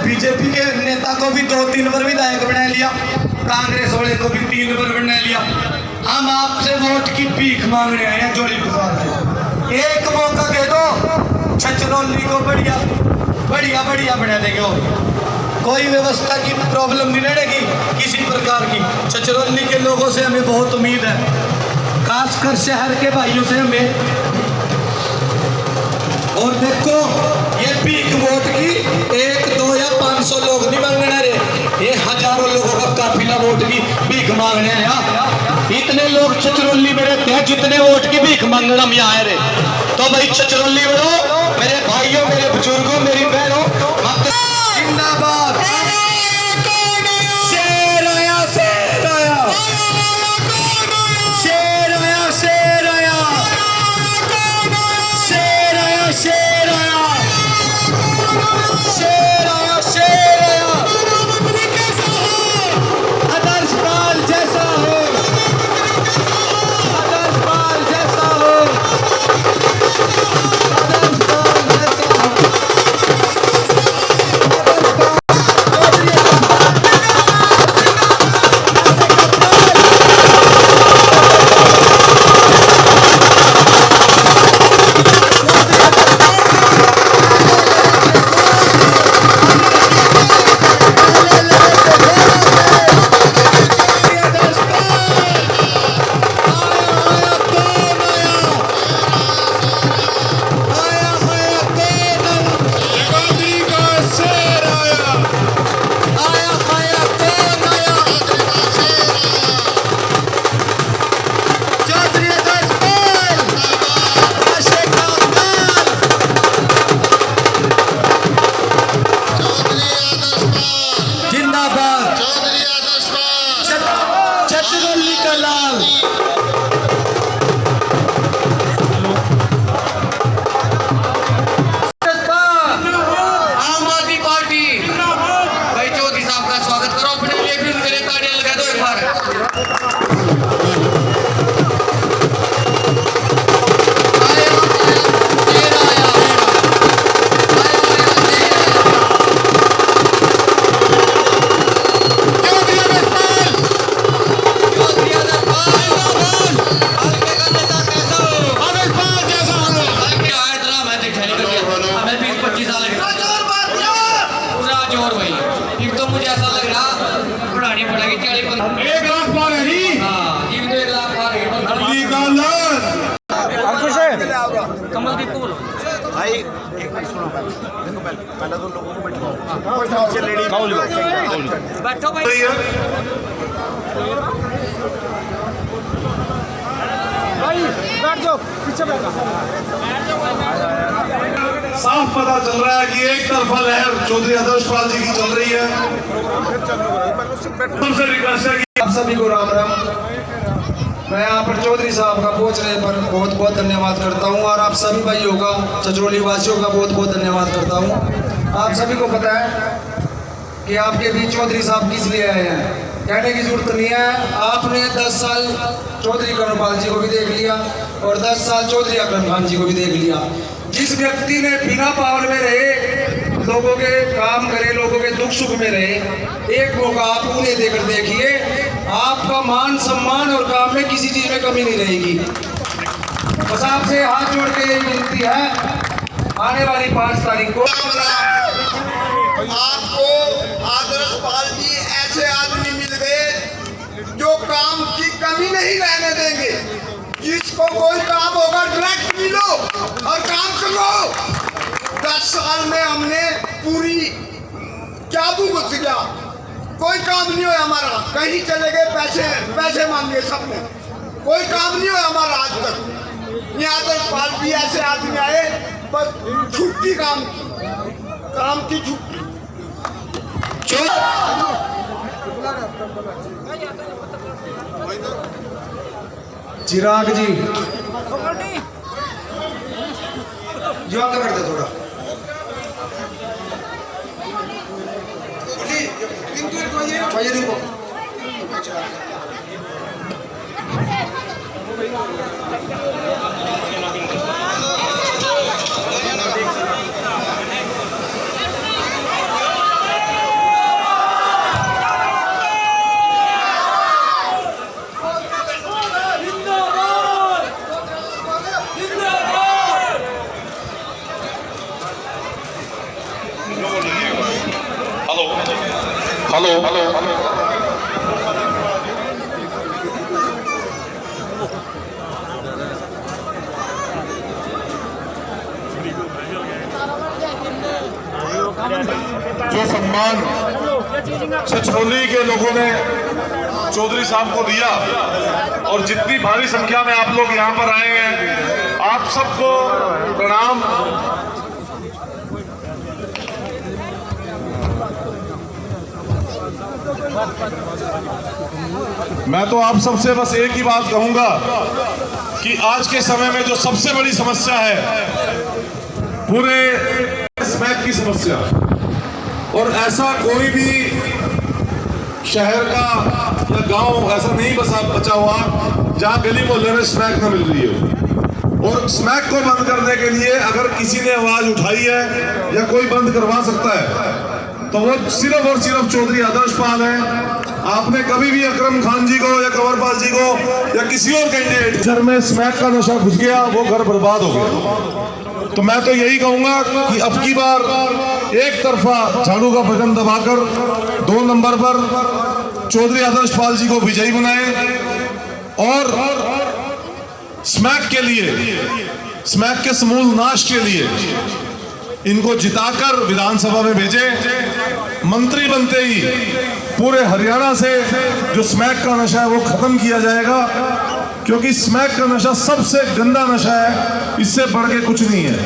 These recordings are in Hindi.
बीजेपी के नेता को भी 2-3 बार विधायक बना लिया, कांग्रेस वाले को भी 3 बार बना लिया। हम आपसे वोट की भीख मांगने आए हैं जोड़ी बाजार में। एक मौका दे दो, छछरौली को बढ़िया बढ़िया बढ़िया बना देंगे और कोई व्यवस्था की प्रॉब्लम नहीं रहेगी किसी प्रकार की। छछरौली के लोगों से हमें बहुत उम्मीद है, खासकर शहर के भाइयों से हमें। और देखो ये भीख वोट की 1, 2 या 500 लोग नहीं मांगने रहे, ये हजारों लोगों का काफिला वोट की भीख मांगने रहे। इतने लोग छछरौली में रहते हैं जितने वोट की भीख मांगने हम यहाँ आए रहे। तो भाई छछरौली बढ़ो मेरे भाइयों, मेरे बुजुर्गों, मेरी बहनों, जिंदाबाद। शेर आया, शेर आया, शेर आया, शेर आया, शेर आया, शेर आया, शेर आया, शेर आया। आदर्श पाल जैसा हो, आदर्श पाल जैसा हो, आदर्श पाल जैसा हो। छछरौली का लाल। आम आदमी पार्टी भाई चौधरी साहब का स्वागत करो, अपने लिए भी उनके लिए तालियां लगा दो एक बार। मुझे ऐसा लग रहा बढ़ानी पड़ेगी 40-1 लाख पार है जी। हाँ जी, 1 लाख पार है। कमलदीप को बोलो भाई, एक मिनट सुनो, देखो पहले तो लोगों को बैठो भाई। बैठ जाओ, पीछे बैठो। साफ पता चल रहा है कि एक तरफा लहर चौधरी आदर्श पाल जी की चल रही है। आप सभी को राम राम। मैं यहाँ पर चौधरी साहब का पहुँचने पर बहुत बहुत धन्यवाद करता हूँ और आप सभी भाइयों का, छछरौली वासियों का बहुत बहुत धन्यवाद करता हूँ। आप सभी को पता है कि आपके बीच चौधरी साहब किस लिए आए हैं, कहने की जरूरत नहीं है। आपने 10 साल चौधरी कर्णपाल जी को भी देख लिया और 10 साल चौधरी अकरम खान जी को भी देख लिया। जिस व्यक्ति ने बिना पावर में रहे, लोगों के काम करे, लोगों के दुख सुख में रहे, एक मौका आप उन्हें देकर देखिए, आपका मान सम्मान और काम में किसी चीज में कमी नहीं रहेगी। बस आपसे हाथ जोड़ के यही विनती है, आने वाली 5 तारीख को आपको आदर्श पाल जी ऐसे आदमी मिल गए जो काम की कमी नहीं रहने देंगे। जिसको कोई काम होगा डायरेक्ट मिलो और काम करो। 10 साल में हमने पूरी क्या भुगत गया, कोई काम नहीं हुआ हमारा। कहीं चले गए, पैसे मांगे सबने, कोई काम नहीं हुआ हमारा आज तक। ये आदर्श पाल जी ऐसे आदमी आए, बस छुट्टी काम की, काम की चिराग जी जो आगे कर दे थोड़ा जो सम्मान छछरौली के लोगों ने चौधरी साहब को दिया और जितनी भारी संख्या में आप लोग यहाँ पर आए हैं, आप सबको प्रणाम। मैं तो आप सबसे बस एक ही बात कहूंगा कि आज के समय में जो सबसे बड़ी समस्या है पूरे स्मैक की समस्या, और ऐसा कोई भी शहर का या गांव ऐसा नहीं बचा हुआ जहां गली मोहल्ले में स्मैक न मिल रही हो। और स्मैक को बंद करने के लिए अगर किसी ने आवाज उठाई है या कोई बंद करवा सकता है तो वो सिर्फ और सिर्फ चौधरी आदर्श पाल है। आपने कभी भी अकरम खान जी को या कंवरपाल जी को या किसी और कैंडिडेट घर में स्मैक का नशा घुस गया, वो घर बर्बाद हो गया। तो मैं तो यही कहूंगा कि अब की बार एक तरफा झाड़ू का बटन दबाकर 2 नंबर पर चौधरी आदर्श पाल जी को विजयी बनाएं और स्मैक के लिए, स्मैक के समूल नाश के लिए इनको जिताकर विधानसभा में भेजें। मंत्री बनते ही पूरे हरियाणा से जो स्मैक का नशा है वो खत्म किया जाएगा, क्योंकि स्मैक का नशा सबसे गंदा नशा है, इससे बढ़ के कुछ नहीं है।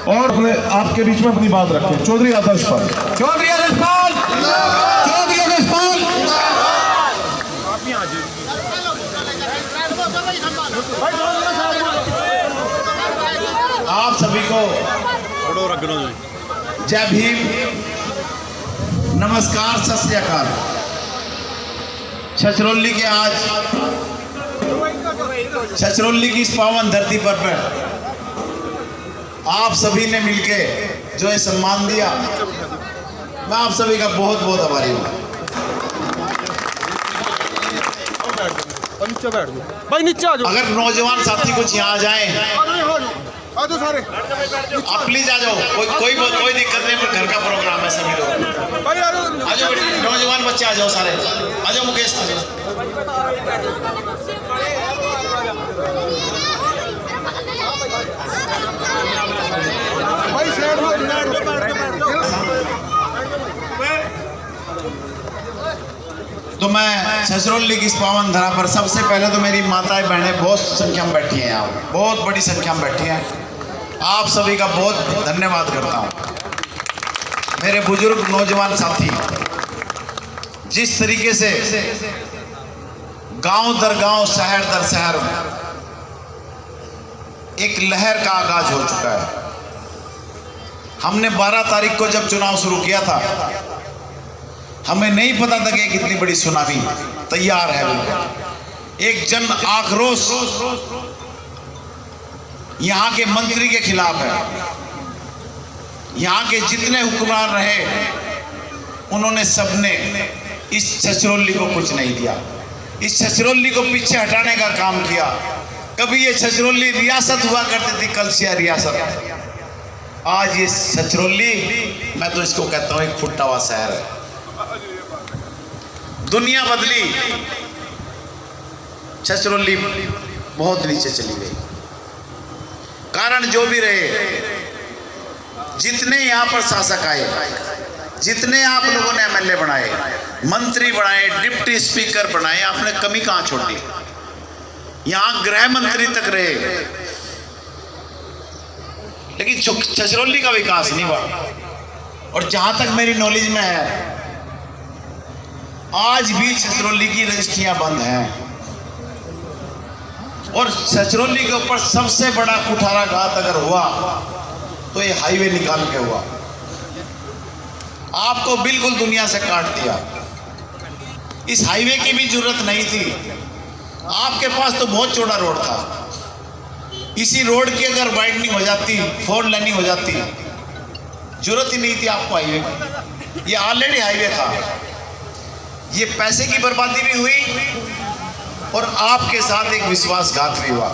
और अपने आपके बीच में अपनी बात रखें। चौधरी आदर्श पाल, चौधरी आदर्श पाल, चौधरी आदर्श पाल। आप सभी को जय भीम, नमस्कार, सत श्री अकाल। छछरौली के आज छछरौली की इस पावन धरती पर आप सभी ने मिलके जो ये सम्मान दिया, मैं आप सभी का बहुत बहुत आभारी हूँ। भाई नीचे आ जाओ। अगर नौजवान साथी कुछ यहाँ आ जाए, आ जाओ सारे, आप प्लीज आ जाओ, कोई दिक्कत नहीं, पर घर का प्रोग्राम है, सभी लोग भाई आ जाओ। आ जाओ, नौजवान बच्चे आ जाओ, सारे आ जाओ। मुकेश आ जाओ। भाई साइड हो। तो मैं छछरौली की इस पावन धरा पर सबसे पहले तो मेरी माताएं बहनें बहुत संख्या में बैठी हैं, यहाँ बहुत बड़ी संख्या में बैठी हैं, आप सभी का बहुत धन्यवाद करता हूँ। मेरे बुजुर्ग नौजवान साथी, जिस तरीके से गांव दर गांव, शहर दर शहर एक लहर का आगाज हो चुका है। हमने 12 तारीख को जब चुनाव शुरू किया था, हमें नहीं पता था कि कितनी बड़ी सुनामी तैयार है। एक जन आक्रोश यहाँ के मंत्री के खिलाफ है। यहाँ के जितने हुक्मरान रहे, उन्होंने सबने इस छछरौली को कुछ नहीं दिया, इस छछरौली को पीछे हटाने का काम किया। कभी ये छछरौली रियासत हुआ करती थी, कलसिया रियासत, आज ये छछरौली, मैं तो इसको कहता हूँ एक फुटा हुआ शहर है। दुनिया बदली, छछरौली बहुत नीचे चली गई। कारण जो भी रहे, जितने यहाँ पर शासक आए, जितने आप लोगों ने एमएलए बनाए, मंत्री बनाए, डिप्टी स्पीकर बनाए, आपने कमी कहाँ छोड़ी? यहाँ गृह मंत्री तक रहे, लेकिन छछरौली का विकास नहीं हुआ। और जहां तक मेरी नॉलेज में है, आज भी छछरौली की रजिस्ट्रियां बंद हैं। और छछरौली के ऊपर सबसे बड़ा कुठाराघात अगर हुआ तो ये हाईवे निकाल के हुआ। आपको बिल्कुल दुनिया से काट दिया। इस हाईवे की भी जरूरत नहीं थी। आपके पास तो बहुत चौड़ा रोड था। इसी रोड की अगर वाइडनिंग हो जाती, 4 लाइनिंग हो जाती, जरूरत ही नहीं थी आपको हाईवे की। ये ऑलरेडी हाईवे था। ये पैसे की बर्बादी भी हुई और आपके साथ एक विश्वासघात भी हुआ।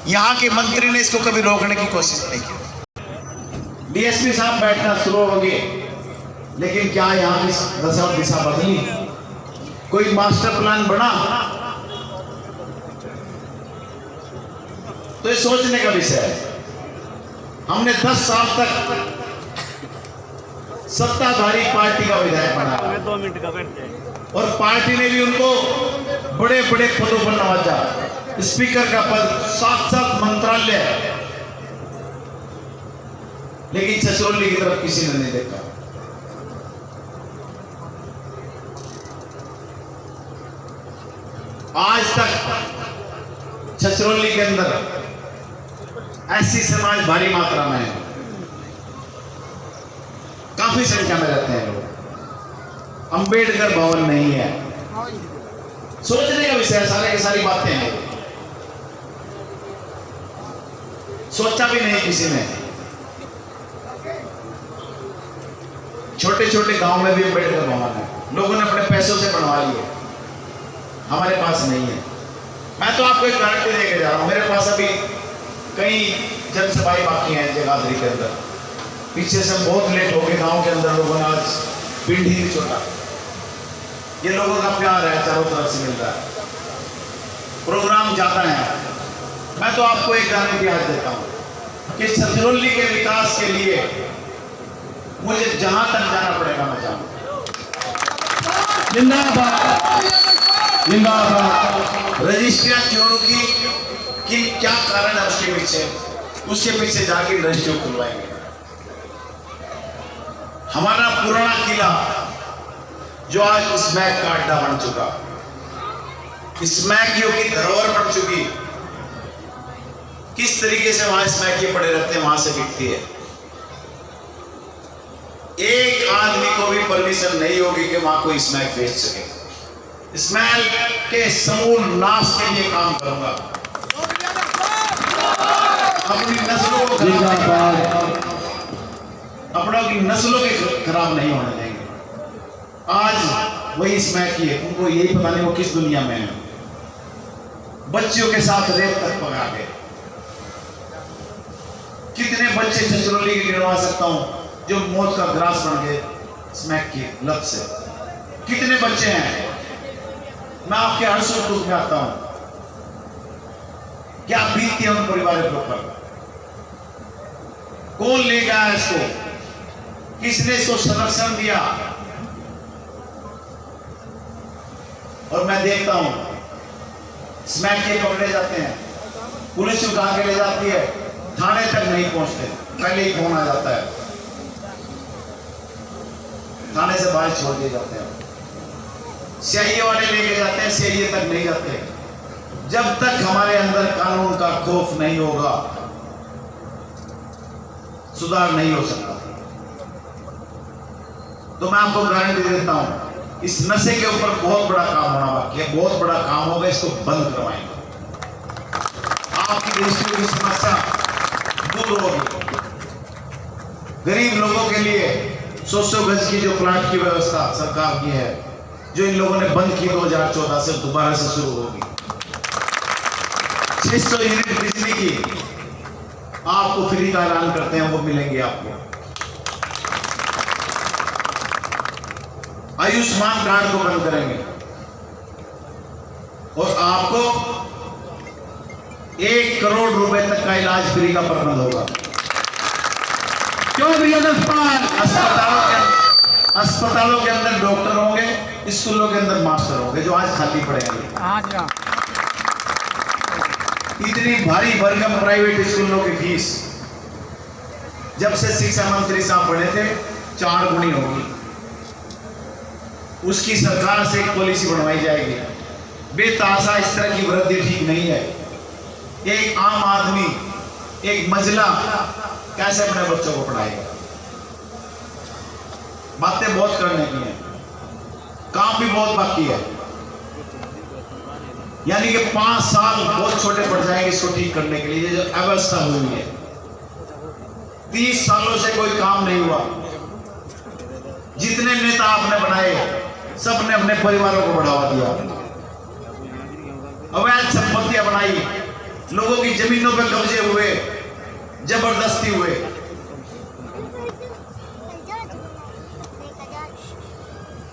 यहाँ के मंत्री ने इसको कभी रोकने की कोशिश नहीं की। डीएसपी साहब बैठना शुरू हो गए, लेकिन क्या यहाँ की दशा दिशा बदली? कोई मास्टर प्लान बना? तो ये सोचने का विषय है। हमने 10 साल तक सत्ताधारी पार्टी का विधायक बनाया 2 मिनट का बैठ जाए, और पार्टी ने भी उनको बड़े बड़े पदों पर नवाजा। स्पीकर का पद, साथ मंत्रालय, लेकिन छछरौली की तरफ किसी ने नहीं देखा। आज तक छछरौली के अंदर ऐसी समाज भारी मात्रा में है, काफी संख्या में रहते हैं लोग। अंबेडकर भवन नहीं है। सोचने का विषय, सारे की सारी बातें हैं। सोचा भी नहीं किसी ने। छोटे छोटे गांव में भी अंबेडकर भवन है, लोगों ने अपने पैसों से बनवा लिए। हमारे पास नहीं है। मैं तो आपको एक गारंटी देके जा रहा हूं। मेरे पास अभी कई जनसभाएं बाकी हैं जगाधरी के अंदर। पीछे से बहुत लेट हो गए। गांव के अंदर लोगों ने आज पिंड ही नहीं छोड़ा। ये लोगों का प्यार है, चारों तरफ से मिल रहा है, प्रोग्राम जाता है। मैं तो आपको एक गारंटी आज देता हूं कि छछरौली के विकास के लिए मुझे जहां तक जाना पड़ेगा मैं जाऊंगा। जिंदाबाद। रजिस्ट्रियां क्यों की, कि क्या कारण है उसके पीछे जाके रजिस्ट्री खुलवाएंगे। हमारा पुराना किला जो आज स्मैक का अड्डा बन चुका, स्मैकियों की धरोहर बन चुकी, किस तरीके से वहां स्मैकिये पड़े रहते हैं, वहां से बिकती है। एक आदमी को भी परमिशन नहीं होगी कि वहां कोई स्मैक बेच सके। स्मैक के समूल नाश के लिए काम करूंगा। अपनी नस्लों को अपनों की नस्लों के खराब नहीं होने देंगे। आज वही स्मैकी है, उनको यही पता नहीं वो किस दुनिया में है। बच्चियों के साथ रेप तक पका के कितने बच्चे छछरौली के गिनवा सकता हूं जो मौत का ग्रास बन गए स्मैक की लत से। कितने बच्चे हैं? मैं आपके हर सुख दुख में आता हूं। क्या बीतती है उन परिवारों के ऊपर? कौन ले गया इसको? किसने इसको संरक्षण दिया? और मैं देखता हूं स्मैक के पकड़े जाते हैं, पुलिस उठा के ले जाती है, थाने तक नहीं पहुंचते, पहले ही फोन आ जाता है, थाने से बाहर छोड़ दिए जाते हैं। सीआईए वाले लेके जाते हैं, सीआईए तक नहीं जाते। जब तक हमारे अंदर कानून का खौफ नहीं होगा, सुधार नहीं हो सकता। तो मैं आपको गारंटी देता हूं, इस नशे के ऊपर बहुत बड़ा काम होना बाकी है, बहुत बड़ा काम होगा। इसको बंद करवाएंगे। आपकी दृष्टि की समस्या दूर होगी। गरीब लोगों के लिए 100 गज की जो प्लांट की व्यवस्था सरकार की है, जो इन लोगों ने बंद की 2014 से, दोबारा से शुरू होगी। 600 यूनिट बिजली की आपको फ्री का ऐलान करते हैं, वो मिलेंगे आपको। आयुष्मान कार्ड को बंद करेंगे और आपको 1 करोड़ रुपए तक का इलाज फ्री का प्रबंध होगा। क्यों भैया? अस्पतालों के अंदर डॉक्टर होंगे, स्कूलों के अंदर मास्टर होंगे, जो आज खाली पड़े हैं। इतनी भारी भरकम प्राइवेट स्कूलों की फीस, जब से शिक्षा मंत्री साहब बने थे 4 गुनी होगी। उसकी सरकार से एक पॉलिसी बनवाई जाएगी। बेतहाशा इस तरह की वृद्धि ठीक नहीं है। एक आम आदमी, एक महिला कैसे अपने बच्चों को पढ़ाएगा? बातें बहुत करने की हैं, काम भी बहुत बाकी है। यानी कि 5 साल बहुत छोटे पड़ जाएंगे इसको ठीक करने के लिए। जो अवस्था हुई है, 30 सालों से कोई काम नहीं हुआ। जितने नेता आपने बनाए सबने अपने परिवारों को बढ़ावा दिया, अवैध संपत्तियां बनाई, लोगों की जमीनों पर कब्जे हुए, जबरदस्ती हुए।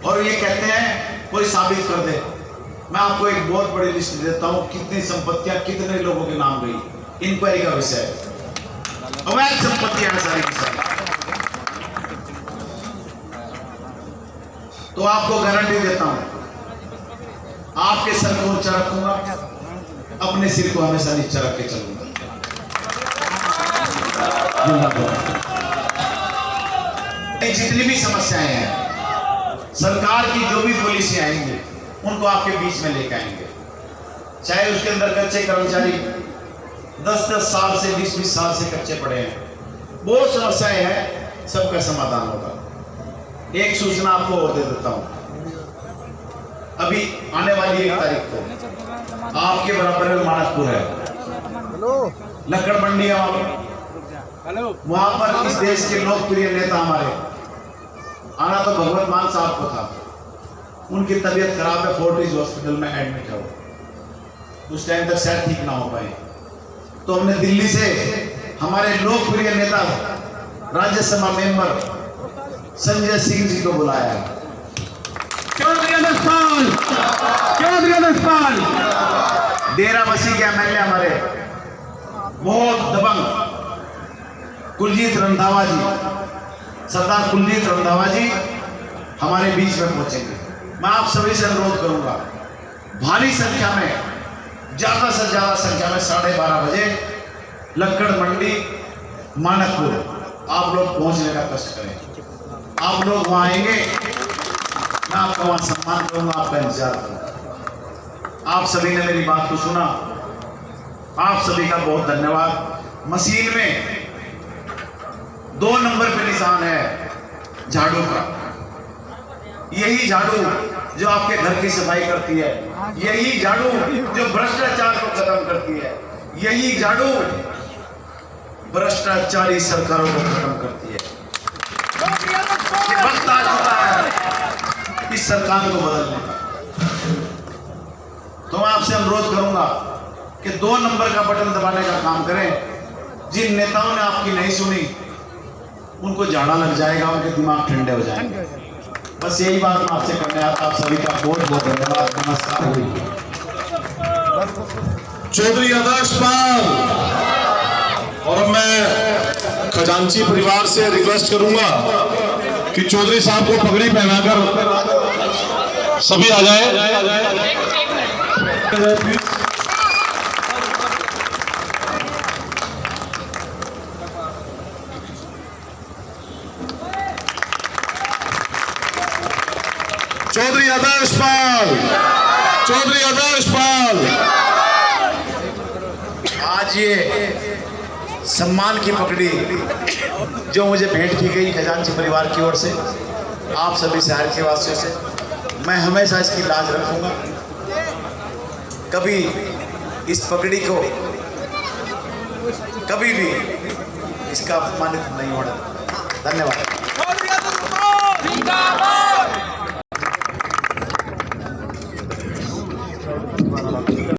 और ये कहते हैं कोई साबित कर दे। मैं आपको एक बहुत बड़ी लिस्ट देता हूं, कितनी संपत्तियां कितने लोगों के नाम गई। इंक्वायरी का विषय है, अवैध संपत्तियां सारी की सारी। तो आपको गारंटी देता हूं, आपके सर को ऊंचा रखूंगा, अपने सिर को हमेशा नीचा रख के चलूंगा। जितनी भी समस्याएं हैं, सरकार की जो भी पॉलिसी आएंगी उनको आपके बीच में लेकर आएंगे। चाहे उसके अंदर कच्चे कर्मचारी 10-10 साल से 20-20 साल से कच्चे पड़े हैं, बहुत समस्याएं हैं, सबका समाधान होगा। एक सूचना आपको और दे देता हूं, अभी आने वाली 1 तारीख को आपके बराबर में मानसपुर है, लकड़ मंडी है वहां पर इस देश के लोकप्रिय नेता हमारे, आना तो भगवत मान साहब को था। उनकी तबीयत खराब है, फोर्टिस हॉस्पिटल में एडमिट है। उस टाइम तक शायद ठीक ना हो पाए, तो हमने दिल्ली से हमारे लोकप्रिय नेता राज्यसभा मेंबर संजय सिंह जी को बुलाया। डेरा बसी के एमएलए हमारे बहुत दबंग कुलजीत रंधावा जी, सरदार कुलजीत रंधावा जी हमारे बीच में पहुंचेंगे। मैं आप सभी से अनुरोध करूंगा, भारी संख्या में, ज्यादा से ज्यादा संख्या में 12:30 बजे लक्कड़ मंडी मानकपुर आप लोग पहुंचने का कष्ट करें। आप लोग वहां आएंगे, मैं आपका वहां सम्मान करूंगा, आपका इंतजार करूंगा। आप सभी ने मेरी बात को सुना, आप सभी का बहुत धन्यवाद। मशीन में 2 नंबर पे निशान है झाड़ू का। यही झाड़ू जो आपके घर की सफाई करती है, यही झाड़ू जो भ्रष्टाचार को खत्म करती है, यही झाड़ू भ्रष्टाचारी सरकारों को खत्म करती है। वक्त आ चुका है इस सरकार को बदलने का। तो मैं आपसे अनुरोध करूंगा कि 2 नंबर का बटन दबाने का काम करें। जिन नेताओं ने आपकी नहीं सुनी उनको झाड़ा लग जाएगा, उनके दिमाग ठंडे हो जाएंगे। बस यही बात मैं आपसे करने आता। आप सभी का बहुत बहुत धन्यवाद। नमस्कार। चौधरी आदर्श पाल, और मैं खजांची परिवार से रिक्वेस्ट करूंगा कि चौधरी साहब को पगड़ी पहनाकर सभी आ जाए। चौधरी आदर्श पाल, चौधरी आदर्श पाल। आज ये सम्मान की पगड़ी जो मुझे भेंट की गई खजांची परिवार की ओर से, आप सभी शहर के वासियों से, मैं हमेशा इसकी लाज रखूंगा। कभी इस पगड़ी को कभी भी इसका अपमानित नहीं होना। धन्यवाद।